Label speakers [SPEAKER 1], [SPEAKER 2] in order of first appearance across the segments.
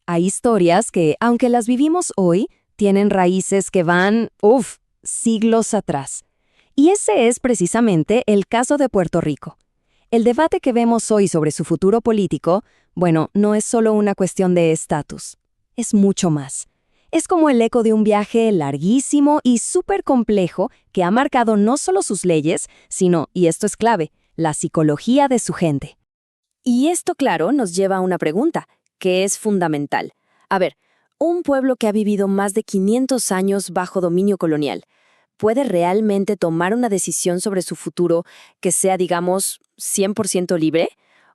[SPEAKER 1] Hay historias que, aunque las vivimos hoy, tienen raíces que van, siglos atrás. Y ese es precisamente el caso de Puerto Rico. El debate que vemos hoy sobre su futuro político, bueno, no es solo una cuestión de estatus. Es mucho más. Es como el eco de un viaje larguísimo y súper complejo que ha marcado no solo sus leyes, sino, y esto es clave, la psicología de su gente. Y esto, claro, nos lleva a una pregunta, que es fundamental. A ver, un pueblo que ha vivido más de 500 años bajo dominio colonial, ¿puede realmente tomar una decisión sobre su futuro que sea, digamos, 100% libre?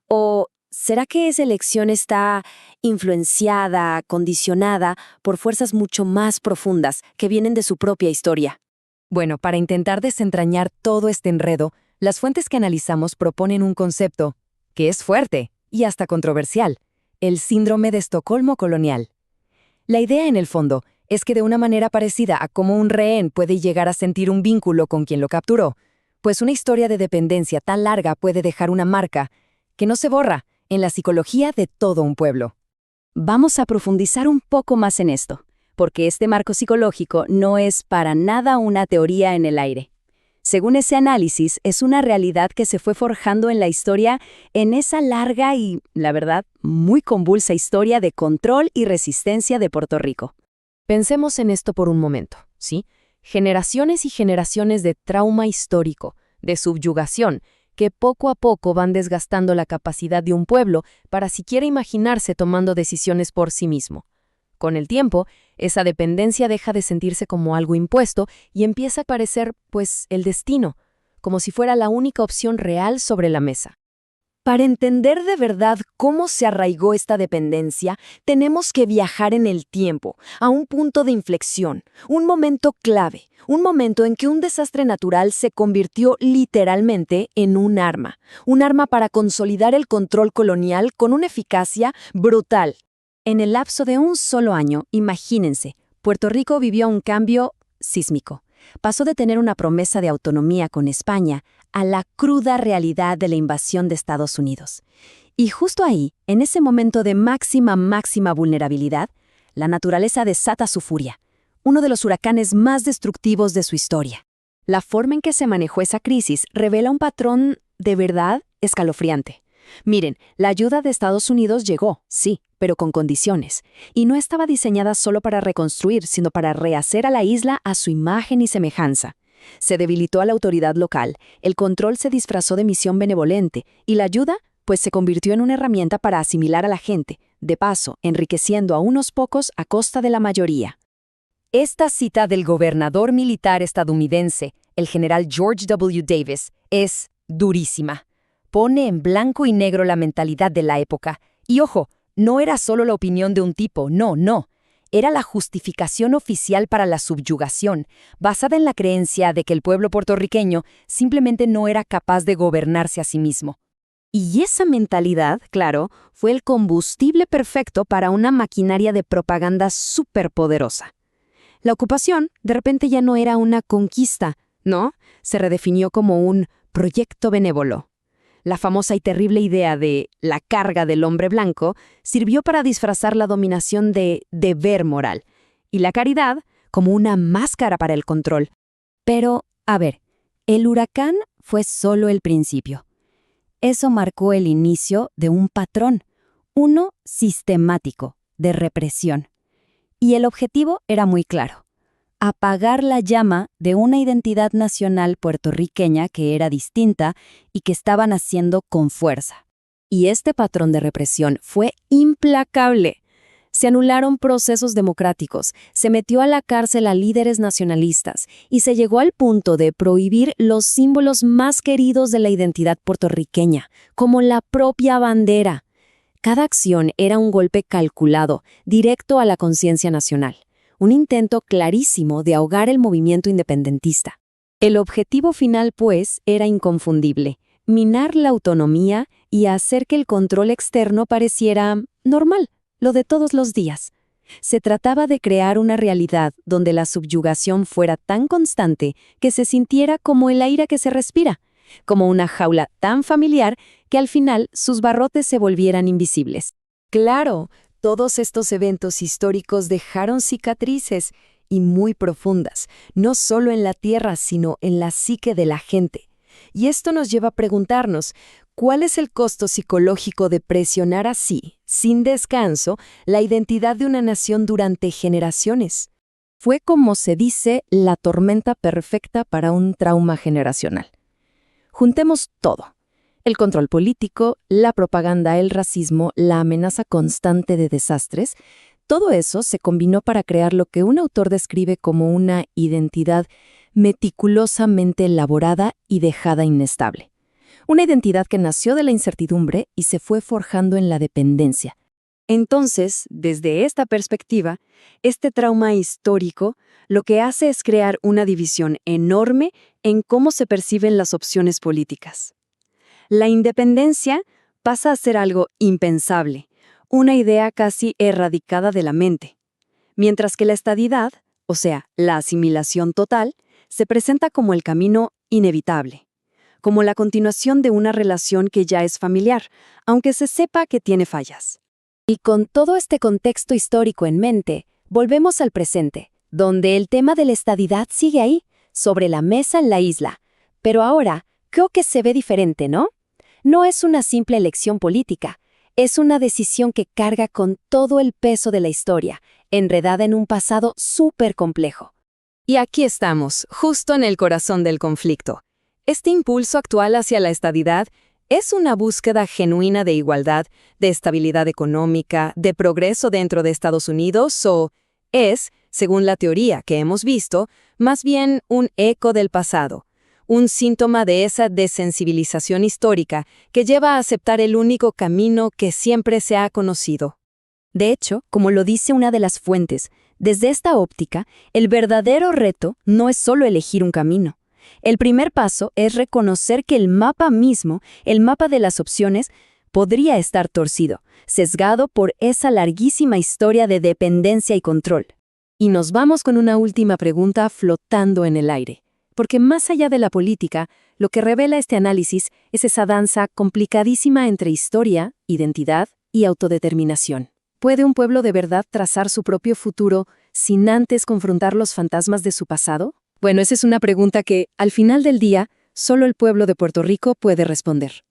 [SPEAKER 1] ¿O será que esa elección está influenciada, condicionada por fuerzas mucho más profundas que vienen de su propia historia? Bueno, para intentar desentrañar todo este enredo, las fuentes que analizamos proponen un concepto que es fuerte y hasta controversial: el síndrome de Estocolmo colonial. La idea, en el fondo, es que de una manera parecida a cómo un rehén puede llegar a sentir un vínculo con quien lo capturó, pues una historia de dependencia tan larga puede dejar una marca que no se borra en la psicología de todo un pueblo. Vamos a profundizar un poco más en esto, porque este marco psicológico no es para nada una teoría en el aire. Según ese análisis, es una realidad que se fue forjando en la historia, en esa larga y, la verdad, muy convulsa historia de control y resistencia de Puerto Rico. Pensemos en esto por un momento, ¿sí? Generaciones y generaciones de trauma histórico, de subyugación, que poco a poco van desgastando la capacidad de un pueblo para siquiera imaginarse tomando decisiones por sí mismo. Con el tiempo, esa dependencia deja de sentirse como algo impuesto y empieza a parecer, pues, el destino, como si fuera la única opción real sobre la mesa. Para entender de verdad cómo se arraigó esta dependencia, tenemos que viajar en el tiempo, a un punto de inflexión, un momento clave, un momento en que un desastre natural se convirtió literalmente en un arma para consolidar el control colonial con una eficacia brutal. En el lapso de un solo año, imagínense, Puerto Rico vivió un cambio sísmico. Pasó de tener una promesa de autonomía con España a la cruda realidad de la invasión de Estados Unidos. Y justo ahí, en ese momento de máxima vulnerabilidad, la naturaleza desata su furia, uno de los huracanes más destructivos de su historia. La forma en que se manejó esa crisis revela un patrón de verdad escalofriante. Miren, la ayuda de Estados Unidos llegó, sí, pero con condiciones, y no estaba diseñada solo para reconstruir, sino para rehacer a la isla a su imagen y semejanza. Se debilitó a la autoridad local, el control se disfrazó de misión benevolente, y la ayuda, pues, se convirtió en una herramienta para asimilar a la gente, de paso, enriqueciendo a unos pocos a costa de la mayoría. Esta cita del gobernador militar estadounidense, el general George W. Davis, es durísima. Pone en blanco y negro la mentalidad de la época. Y ojo, no era solo la opinión de un tipo, no. Era la justificación oficial para la subyugación, basada en la creencia de que el pueblo puertorriqueño simplemente no era capaz de gobernarse a sí mismo. Y esa mentalidad, claro, fue el combustible perfecto para una maquinaria de propaganda superpoderosa. La ocupación, de repente, ya no era una conquista, ¿no? Se redefinió como un proyecto benévolo. La famosa y terrible idea de la carga del hombre blanco sirvió para disfrazar la dominación de deber moral y la caridad como una máscara para el control. Pero, a ver, el huracán fue solo el principio. Eso marcó el inicio de un patrón, uno sistemático, de represión. Y el objetivo era muy claro: apagar la llama de una identidad nacional puertorriqueña que era distinta y que estaban haciendo con fuerza. Y este patrón de represión fue implacable. Se anularon procesos democráticos, se metió a la cárcel a líderes nacionalistas y se llegó al punto de prohibir los símbolos más queridos de la identidad puertorriqueña, como la propia bandera. Cada acción era un golpe calculado, directo a la conciencia nacional. Un intento clarísimo de ahogar el movimiento independentista. El objetivo final, pues, era inconfundible: minar la autonomía y hacer que el control externo pareciera normal, lo de todos los días. Se trataba de crear una realidad donde la subyugación fuera tan constante que se sintiera como el aire que se respira, como una jaula tan familiar que al final sus barrotes se volvieran invisibles. Claro, todos estos eventos históricos dejaron cicatrices y muy profundas, no solo en la tierra, sino en la psique de la gente. Y esto nos lleva a preguntarnos, ¿cuál es el costo psicológico de presionar así, sin descanso, la identidad de una nación durante generaciones? Fue, como se dice, la tormenta perfecta para un trauma generacional. Juntemos todo: el control político, la propaganda, el racismo, la amenaza constante de desastres. Todo eso se combinó para crear lo que un autor describe como una identidad meticulosamente elaborada y dejada inestable. Una identidad que nació de la incertidumbre y se fue forjando en la dependencia. Entonces, desde esta perspectiva, este trauma histórico lo que hace es crear una división enorme en cómo se perciben las opciones políticas. La independencia pasa a ser algo impensable, una idea casi erradicada de la mente, mientras que la estadidad, o sea, la asimilación total, se presenta como el camino inevitable, como la continuación de una relación que ya es familiar, aunque se sepa que tiene fallas. Y con todo este contexto histórico en mente, volvemos al presente, donde el tema de la estadidad sigue ahí, sobre la mesa en la isla. Pero ahora, creo que se ve diferente, ¿no? No es una simple elección política, es una decisión que carga con todo el peso de la historia, enredada en un pasado súper complejo. Y aquí estamos, justo en el corazón del conflicto. Este impulso actual hacia la estadidad es una búsqueda genuina de igualdad, de estabilidad económica, de progreso dentro de Estados Unidos, o es, según la teoría que hemos visto, más bien un eco del pasado, un síntoma de esa desensibilización histórica que lleva a aceptar el único camino que siempre se ha conocido. De hecho, como lo dice una de las fuentes, desde esta óptica, el verdadero reto no es solo elegir un camino. El primer paso es reconocer que el mapa mismo, el mapa de las opciones, podría estar torcido, sesgado por esa larguísima historia de dependencia y control. Y nos vamos con una última pregunta flotando en el aire. Porque más allá de la política, lo que revela este análisis es esa danza complicadísima entre historia, identidad y autodeterminación. ¿Puede un pueblo de verdad trazar su propio futuro sin antes confrontar los fantasmas de su pasado? Bueno, esa es una pregunta que, al final del día, solo el pueblo de Puerto Rico puede responder.